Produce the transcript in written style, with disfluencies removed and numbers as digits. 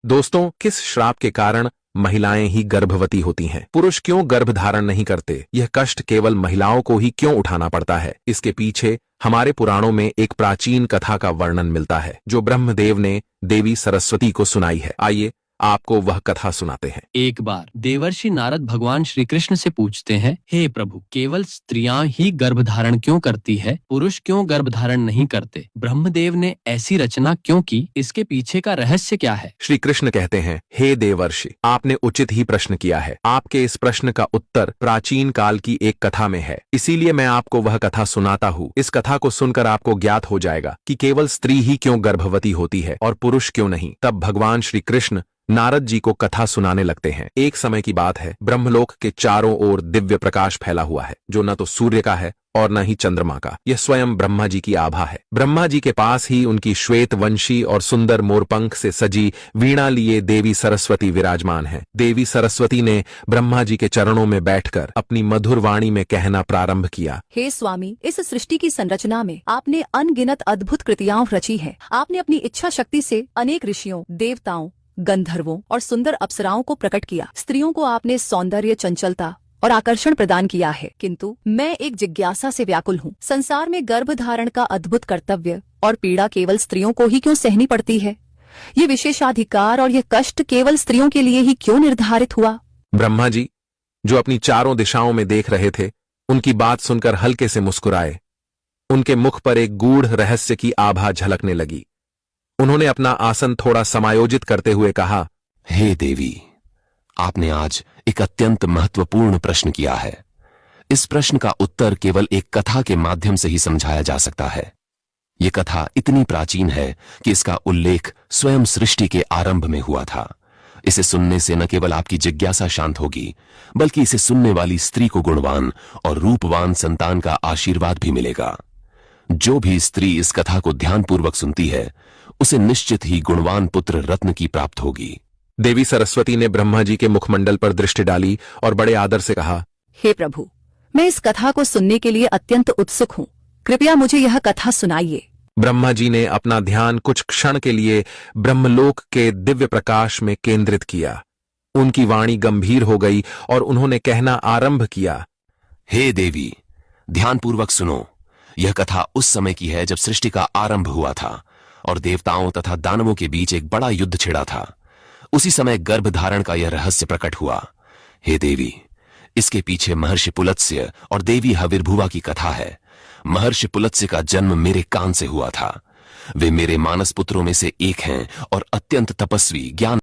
दोस्तों, किस श्राप के कारण महिलाएं ही गर्भवती होती हैं? पुरुष क्यों गर्भ धारण नहीं करते? यह कष्ट केवल महिलाओं को ही क्यों उठाना पड़ता है? इसके पीछे हमारे पुराणों में एक प्राचीन कथा का वर्णन मिलता है जो ब्रह्मदेव ने देवी सरस्वती को सुनाई है। आइए आपको वह कथा सुनाते हैं। एक बार देवर्षि नारद भगवान श्री कृष्ण से पूछते हैं, हे प्रभु, केवल स्त्रियां ही गर्भ धारण क्यों करती है, पुरुष क्यों गर्भ धारण नहीं करते? ब्रह्मदेव ने ऐसी रचना क्यों की? इसके पीछे का रहस्य क्या है? श्री कृष्ण कहते हैं, हे देवर्षि, आपने उचित ही प्रश्न किया है। आपके इस प्रश्न का उत्तर प्राचीन काल की एक कथा में है, इसीलिए मैं आपको वह कथा सुनाता हूँ। इस कथा को सुनकर आपको ज्ञात हो जाएगा कि केवल स्त्री ही क्यों गर्भवती होती है और पुरुष क्यों नहीं। तब भगवान श्री कृष्ण नारद जी को कथा सुनाने लगते हैं। एक समय की बात है, ब्रह्मलोक के चारों ओर दिव्य प्रकाश फैला हुआ है जो न तो सूर्य का है और न ही चंद्रमा का। यह स्वयं ब्रह्मा जी की आभा है। ब्रह्मा जी के पास ही उनकी श्वेत वंशी और सुंदर मोरपंख से सजी वीणा लिए देवी सरस्वती विराजमान है। देवी सरस्वती ने ब्रह्मा जी के चरणों में बैठकर अपनी मधुर वाणी में कहना प्रारंभ किया, हे स्वामी, इस सृष्टि की संरचना में आपने अनगिनत अद्भुत कृतियां रची है। आपने अपनी इच्छा शक्ति से अनेक ऋषियों, देवताओं, गंधर्वों और सुंदर अप्सराओं को प्रकट किया। स्त्रियों को आपने सौंदर्य, चंचलता और आकर्षण प्रदान किया है, किंतु मैं एक जिज्ञासा से व्याकुल हूँ। संसार में गर्भ धारण का अद्भुत कर्तव्य और पीड़ा केवल स्त्रियों को ही क्यों सहनी पड़ती है? ये विशेषाधिकार और ये कष्ट केवल स्त्रियों के लिए ही क्यों निर्धारित हुआ? ब्रह्मा जी, जो अपनी चारों दिशाओं में देख रहे थे, उनकी बात सुनकर हल्के से मुस्कुराए। उनके मुख पर एक गूढ़ रहस्य की आभा झलकने लगी। उन्होंने अपना आसन थोड़ा समायोजित करते हुए कहा, हे देवी, आपने आज एक अत्यंत महत्वपूर्ण प्रश्न किया है। इस प्रश्न का उत्तर केवल एक कथा के माध्यम से ही समझाया जा सकता है। यह कथा इतनी प्राचीन है कि इसका उल्लेख स्वयं सृष्टि के आरंभ में हुआ था। इसे सुनने से न केवल आपकी जिज्ञासा शांत होगी, बल्कि इसे सुनने वाली स्त्री को गुणवान और रूपवान संतान का आशीर्वाद भी मिलेगा। जो भी स्त्री इस कथा को ध्यानपूर्वक सुनती है, उसे निश्चित ही गुणवान पुत्र रत्न की प्राप्त होगी। देवी सरस्वती ने ब्रह्मा जी के मुखमंडल पर दृष्टि डाली और बड़े आदर से कहा, हे प्रभु, मैं इस कथा को सुनने के लिए अत्यंत उत्सुक हूँ। कृपया मुझे यह कथा सुनाइए। ब्रह्मा जी ने अपना ध्यान कुछ क्षण के लिए ब्रह्मलोक के दिव्य प्रकाश में केंद्रित किया। उनकी वाणी गंभीर हो गई और उन्होंने कहना आरंभ किया, हे देवी, ध्यानपूर्वक सुनो। यह कथा उस समय की है जब सृष्टि का आरंभ हुआ था और देवताओं तथा दानवों के बीच एक बड़ा युद्ध छिड़ा था। उसी समय गर्भ धारण का यह रहस्य प्रकट हुआ। हे देवी, इसके पीछे महर्षि पुलत्स्य और देवी हविर्भुवा की कथा है। महर्षि पुलत्स्य का जन्म मेरे कान से हुआ था। वे मेरे मानस पुत्रों में से एक हैं और अत्यंत तपस्वी, ज्ञान